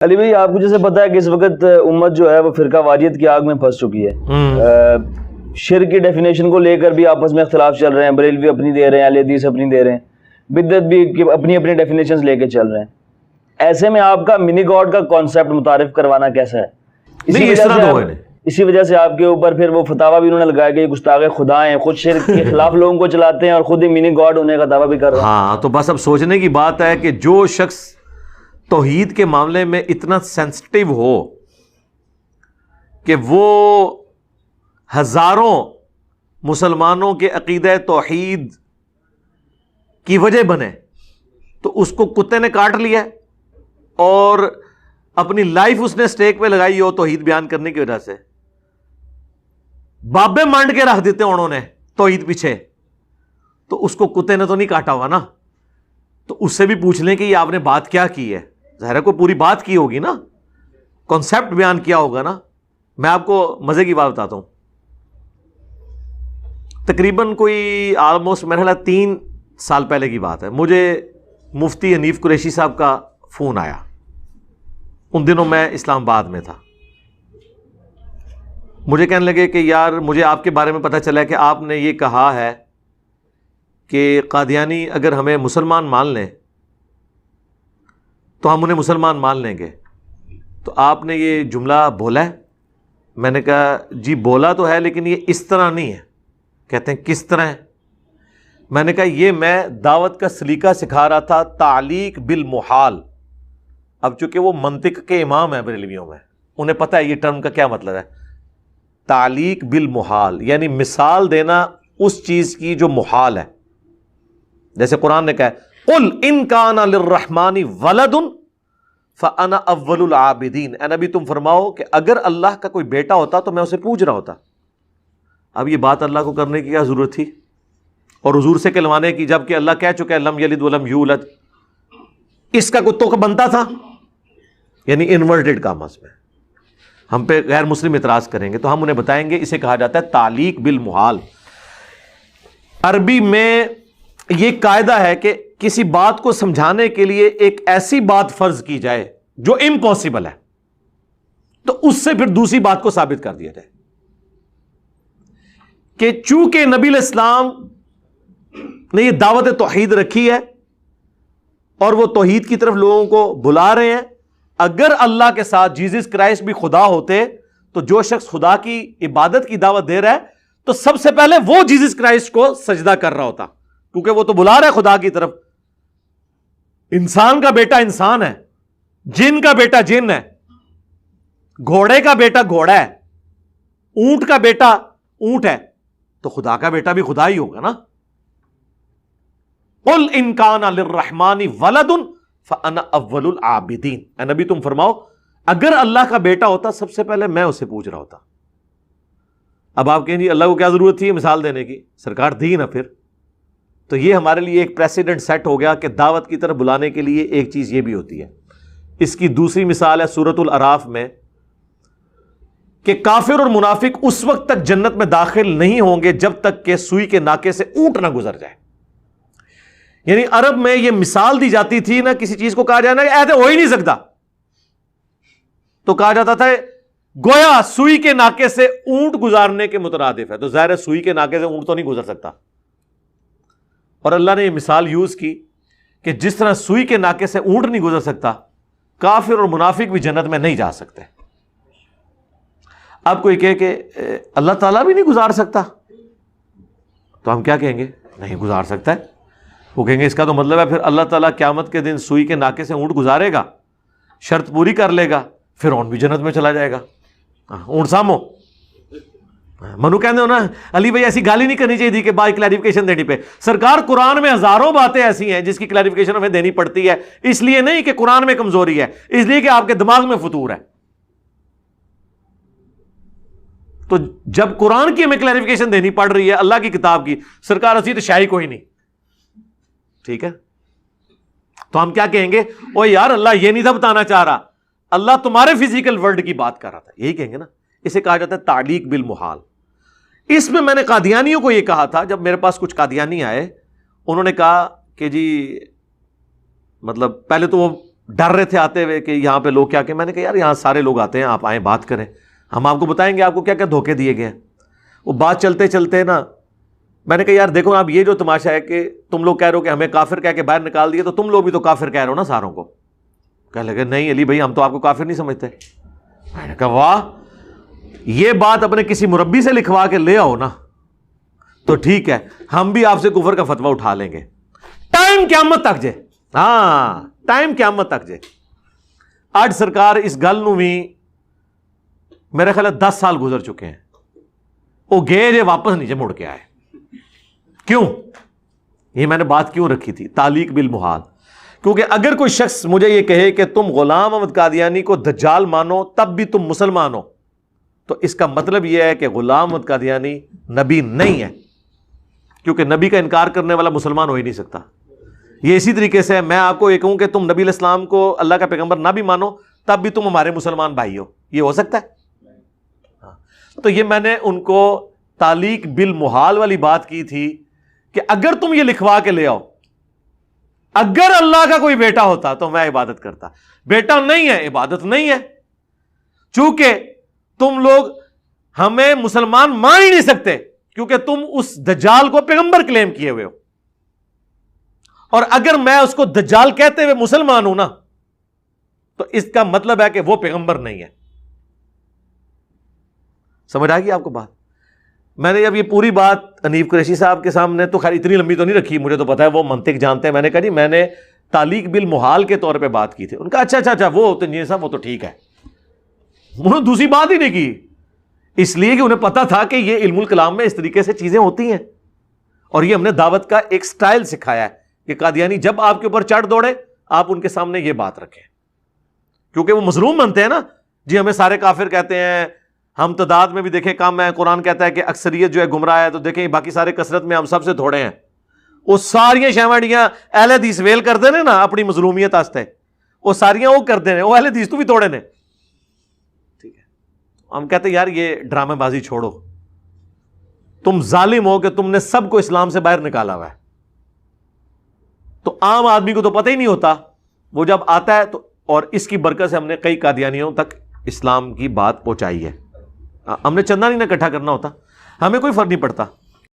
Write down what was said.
علی بھائی آپ کو جیسے پتا ہے کہ اس وقت امت جو ہے وہ فرقہ واریت کی آگ میں پھنس چکی ہے. شرک کی ڈیفینیشن کو لے کر بھی آپس میں اختلاف چل رہے ہیں. بریلوی اپنی دے رہے ہیں, اہل حدیث اپنی دے رہے ہیں, بدعت بھی اپنی اپنی ڈیفینیشنز لے کے چل رہے ہیں. ایسے میں آپ کا منی گاڈ کا کانسیپٹ متعارف کروانا کیسا ہے؟ اسی وجہ سے آپ کے اوپر پھر وہ فتاوی بھی انہوں نے لگایا کہ یہ گستاخ خدا ہیں, خود شرک کے خلاف لوگوں کو چلاتے ہیں اور خود ہی منی گاڈ ہونے کا دعویٰ بھی کر رہے ہیں. ہاں تو بس اب سوچنے کی بات ہے کہ جو شخص توحید کے معاملے میں اتنا سینسٹیو ہو کہ وہ ہزاروں مسلمانوں کے عقیدہ توحید کی وجہ بنے, تو اس کو کتے نے کاٹ لیا اور اپنی لائف اس نے سٹیک پہ لگائی ہو توحید بیان کرنے کی وجہ سے, بابے مانڈ کے رکھ دیتے انہوں نے توحید پیچھے, تو اس کو کتے نے تو نہیں کاٹا ہوا نا. تو اس سے بھی پوچھ لیں کہ یہ آپ نے بات کیا کی ہے. ظاہر ہے کوئی پوری بات کی ہوگی نا, کانسیپٹ بیان کیا ہوگا نا. میں آپ کو مزے کی بات بتاتا ہوں. تقریباً کوئی آلموسٹ میرا خیال 3 سال پہلے کی بات ہے, مجھے مفتی حنیف قریشی صاحب کا فون آیا. ان دنوں میں اسلام آباد میں تھا. مجھے کہنے لگے کہ یار مجھے آپ کے بارے میں پتہ چلا ہے کہ آپ نے یہ کہا ہے کہ قادیانی اگر ہمیں مسلمان مان لیں تو ہم انہیں مسلمان مان لیں گے. تو آپ نے یہ جملہ بولا ہے؟ میں نے کہا جی بولا تو ہے, لیکن یہ اس طرح نہیں ہے. کہتے ہیں کس طرح ہے؟ میں نے کہا یہ میں دعوت کا سلیقہ سکھا رہا تھا, تعلیق بالمحال. اب چونکہ وہ منطق کے امام ہیں بریلویوں میں, انہیں پتہ ہے یہ ٹرم کا کیا مطلب ہے. تعلیق بالمحال یعنی مثال دینا اس چیز کی جو محال ہے. جیسے قرآن نے کہا ہے قل ان کان للرحمن ولد فانا اول العابدین. اے نبی تم فرماؤ کہ اگر اللہ کا کوئی بیٹا ہوتا تو میں اسے پوج رہا ہوتا. اب یہ بات اللہ کو کرنے کی کیا ضرورت تھی اور حضور سے کہلوانے کی, جبکہ اللہ کہہ چکا ہے لم یلد ولم یولد. اس کا کتوں کا بنتا تھا, یعنی انورٹڈ کامس میں. ہم پہ غیر مسلم اعتراض کریں گے تو ہم انہیں بتائیں گے اسے کہا جاتا ہے تعلیق بالمحال. عربی میں یہ قاعدہ ہے کہ کسی بات کو سمجھانے کے لیے ایک ایسی بات فرض کی جائے جو امپاسبل ہے, تو اس سے پھر دوسری بات کو ثابت کر دیا جائے کہ چونکہ نبی علیہ السلام نے یہ دعوت توحید رکھی ہے اور وہ توحید کی طرف لوگوں کو بلا رہے ہیں, اگر اللہ کے ساتھ جیزس کرائسٹ بھی خدا ہوتے تو جو شخص خدا کی عبادت کی دعوت دے رہا ہے تو سب سے پہلے وہ جیزس کرائسٹ کو سجدہ کر رہا ہوتا, کیونکہ وہ تو بلا رہا ہے خدا کی طرف. انسان کا بیٹا انسان ہے, جن کا بیٹا جن ہے, گھوڑے کا بیٹا گھوڑا ہے, اونٹ کا بیٹا اونٹ ہے, تو خدا کا بیٹا بھی خدا ہی ہوگا نا. قل ان کان للرحمن ولد فانا اول العابدین. اے نبی تم فرماؤ اگر اللہ کا بیٹا ہوتا سب سے پہلے میں اسے پوچھ رہا ہوتا. اب آپ کہیں جی اللہ کو کیا ضرورت تھی مثال دینے کی, سرکار دی نا. پھر تو یہ ہمارے لیے ایک پریسیڈنٹ سیٹ ہو گیا کہ دعوت کی طرف بلانے کے لیے ایک چیز یہ بھی ہوتی ہے. اس کی دوسری مثال ہے سورۃ الاعراف میں کہ کافر اور منافق اس وقت تک جنت میں داخل نہیں ہوں گے جب تک کہ سوئی کے ناکے سے اونٹ نہ گزر جائے. یعنی عرب میں یہ مثال دی جاتی تھی نا, کسی چیز کو کہا جائے نا کہ ایسے ہو ہی نہیں سکتا, تو کہا جاتا تھا گویا سوئی کے ناکے سے اونٹ گزارنے کے مترادف ہے. تو ظاہر ہے سوئی کے ناکے سے اونٹ تو نہیں گزر سکتا, اور اللہ نے یہ مثال یوز کی کہ جس طرح سوئی کے ناکے سے اونٹ نہیں گزر سکتا, کافر اور منافق بھی جنت میں نہیں جا سکتے. اب کوئی کہے کہ اللہ تعالیٰ بھی نہیں گزار سکتا, تو ہم کیا کہیں گے, نہیں گزار سکتا ہے. وہ کہیں گے اس کا تو مطلب ہے پھر اللہ تعالیٰ قیامت کے دن سوئی کے ناکے سے اونٹ گزارے گا, شرط پوری کر لے گا, پھر اونٹ بھی جنت میں چلا جائے گا. اونٹ سامو منو کہنے ہو نا علی بھائی ایسی گالی نہیں کرنی چاہیے تھی کہ بائی کلیریفیکیشن دینی پہ. سرکار قرآن میں ہزاروں باتیں ایسی ہیں جس کی کلیریفیکیشن ہمیں دینی پڑتی ہے, اس لیے نہیں کہ قرآن میں کمزوری ہے, اس لیے کہ آپ کے دماغ میں فطور ہے. تو جب قرآن کی ہمیں کلیریفیکیشن دینی پڑ رہی ہے اللہ کی کتاب کی, سرکار اسی تو شاعری کوئی نہیں. ٹھیک ہے, تو ہم کیا کہیں گے, او یار اللہ یہ نہیں تھا بتانا چاہ رہا, اللہ تمہارے فزیکل ورلڈ کی بات کر رہا تھا, یہی کہیں گے نا. اسے کہا جاتا ہے تعلیق بالمحال. اس میں نے قادیانیوں کو یہ کہا تھا, جب میرے پاس کچھ قادیانی آئے, انہوں نے کہا کہ جی مطلب پہلے تو وہ ڈر رہے تھے آتے ہوئے کہ یہاں پہ لوگ کیا کہ میں نے کہا یار یہاں سارے لوگ آتے ہیں, آپ آئیں بات کریں, ہم آپ کو بتائیں گے آپ کو کیا کیا دھوکے دیے گئے ہیں. وہ بات چلتے چلتے نا میں نے کہا یار دیکھو اب یہ جو تماشا ہے کہ تم لوگ کہہ رہے ہو کہ ہمیں کافر کہہ کے باہر نکال دیے, تو تم لوگ بھی تو کافر کہہ رہے ہو نا ساروں کو. کہنے لگے نہیں علی بھائی ہم تو آپ کو کافر نہیں سمجھتے. میں نے کہا واہ, یہ بات اپنے کسی مربی سے لکھوا کے لے آؤ نا تو ٹھیک ہے, ہم بھی آپ سے کفر کا فتویٰ اٹھا لیں گے. ٹائم قیامت تک جے, ہاں ٹائم قیامت تک جے. آج سرکار اس گل نو بھی میرے خیال 10 سال گزر چکے ہیں, وہ گئے جے واپس نیچے مڑ کے آئے. کیوں؟ یہ میں نے بات کیوں رکھی تھی, تعلیق بالمحال. کیونکہ اگر کوئی شخص مجھے یہ کہے کہ تم غلام احمد قادیانی کو دجال مانو تب بھی تم مسلمان ہو, تو اس کا مطلب یہ ہے کہ غلام احمد قادیانی نبی نہیں ہے, کیونکہ نبی کا انکار کرنے والا مسلمان ہو ہی نہیں سکتا. یہ اسی طریقے سے میں آپ کو یہ کہوں کہ تم نبی علیہ السلام کو اللہ کا پیغمبر نہ بھی مانو تب بھی تم ہمارے مسلمان بھائی ہو, یہ ہو سکتا ہے؟ تو یہ میں نے ان کو تعلیق بالمحال والی بات کی تھی کہ اگر تم یہ لکھوا کے لے آؤ, اگر اللہ کا کوئی بیٹا ہوتا تو میں عبادت کرتا. بیٹا نہیں ہے, عبادت نہیں ہے. چونکہ تم لوگ ہمیں مسلمان مان ہی نہیں سکتے کیونکہ تم اس دجال کو پیغمبر کلیم کیے ہوئے ہو, اور اگر میں اس کو دجال کہتے ہوئے مسلمان ہوں نا تو اس کا مطلب ہے کہ وہ پیغمبر نہیں ہے. سمجھ آئے گی آپ کو بات؟ میں نے جب یہ پوری بات انیف قریشی صاحب کے سامنے, تو خیر اتنی لمبی تو نہیں رکھی, مجھے تو پتا ہے وہ منطق جانتے ہیں. میں نے کہا جی میں نے تعلیق بالمحال کے طور پہ بات کی تھی. ان کا اچھا وہ تو انجینئر صاحب وہ تو ٹھیک ہے. انہوں نے دوسری بات ہی نہیں کی, اس لیے کہ انہیں پتا تھا کہ یہ علم الکلام میں اس طریقے سے چیزیں ہوتی ہیں, اور یہ ہم نے دعوت کا ایک سٹائل سکھایا ہے کہ قادیانی جب آپ کے اوپر چڑھ دوڑے آپ ان کے سامنے یہ بات رکھیں, کیونکہ وہ مظلوم بنتے ہیں نا. جی ہمیں سارے کافر کہتے ہیں, ہم تعداد میں بھی دیکھیں کم ہے, قرآن کہتا ہے کہ اکثریت جو ہے گمراہ ہے, تو دیکھیں باقی سارے کثرت میں ہم سب سے تھوڑے ہیں. وہ ساریاں شیوڑیاں اہل حدیث ویل کرتے ہیں نا اپنی مظلومیت واسطے, وہ ساریاں وہ کرتے ہیں, وہ اہل حدیث تو بھی تھوڑے نے. ٹھیک ہے, ہم کہتے ہیں یار یہ ڈرامے بازی چھوڑو, تم ظالم ہو کہ تم نے سب کو اسلام سے باہر نکالا ہوا ہے. تو عام آدمی کو تو پتہ ہی نہیں ہوتا, وہ جب آتا ہے تو, اور اس کی برکت سے ہم نے کئی قادیانیوں تک اسلام کی بات پہنچائی ہے. ہم نے چندہ نہیں نہ اکٹھا کرنا ہوتا, ہمیں کوئی فرق نہیں پڑتا.